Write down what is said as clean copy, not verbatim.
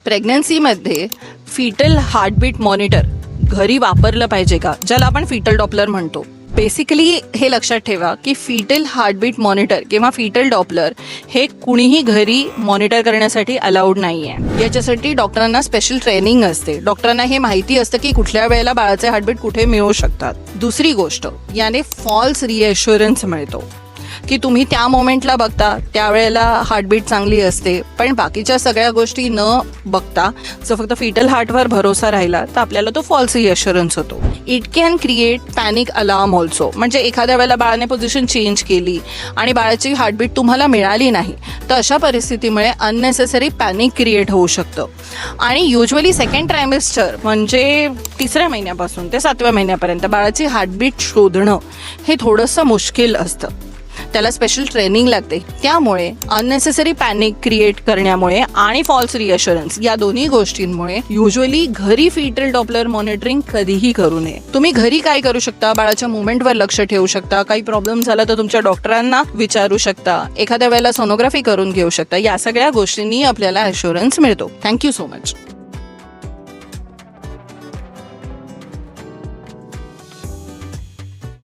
प्रेग्नन्सीमध्ये foetal heartbeat monitor घरी वापरलं पाहिजे का, ज्याला आपण फिटल डॉपलर म्हणतो. बेसिकली हे लक्षात ठेवा की फिटल हार्टबीट मॉनिटर किंवा फिटल डॉपलर हे कुणीही घरी मॉनिटर करण्यासाठी अलाउड नाही आहे. याच्यासाठी डॉक्टरांना स्पेशल ट्रेनिंग असते. डॉक्टरांना हे माहिती असतं की कुठल्या वेळेला बाळाचे हार्टबीट कुठे मिळू शकतात. दुसरी गोष्ट, याने फॉल्स रिएश्युरन्स मिळतो की तुम्ही त्या मोमेंटला बघता त्यावेळेला हार्टबीट चांगली असते, पण बाकीच्या सगळ्या गोष्टी न बघता जर फक्त फिटल हार्टवर भरोसा राहिला तर आपल्याला तो फॉल्स रिएश्युरन्स होतो. It can create panic alarm also. म्हणजे एखाद्या वेळेला बाळाने पोझिशन चेंज केली आणि बाळाची हार्टबीट तुम्हाला मिळाली नाही तर अशा परिस्थितीमुळे अननेसेसरी पॅनिक क्रिएट होऊ शकतं. आणि युजली सेकंड ट्रायमेस्टर म्हणजे 3ऱ्या महिन्यापासून ते 7व्या महिन्यापर्यंत बाळाची हार्टबीट शोधणं हे थोडंसं मुश्किल असतं. त्याला स्पेशल ट्रेनिंग लागते. त्यामुळे अननेसेसरी पॅनिक क्रिएट करण्यामुळे आणि फॉल्स रिअश्युरन्स या दोन्ही गोष्टींमुळे युजली घरी फिटल डॉपलर मॉनिटरिंग कधीही करू नये. तुम्ही घरी काय करू शकता, बाळाच्या मुवमेंटवर लक्ष ठेवू शकता. काही प्रॉब्लेम झाला तर तुमच्या डॉक्टरांना विचारू शकता. एखाद्या वेळेला सोनोग्राफी करून घेऊ शकता. या सगळ्या गोष्टींनी आपल्याला ॲश्युरन्स मिळतो. Thank you so much.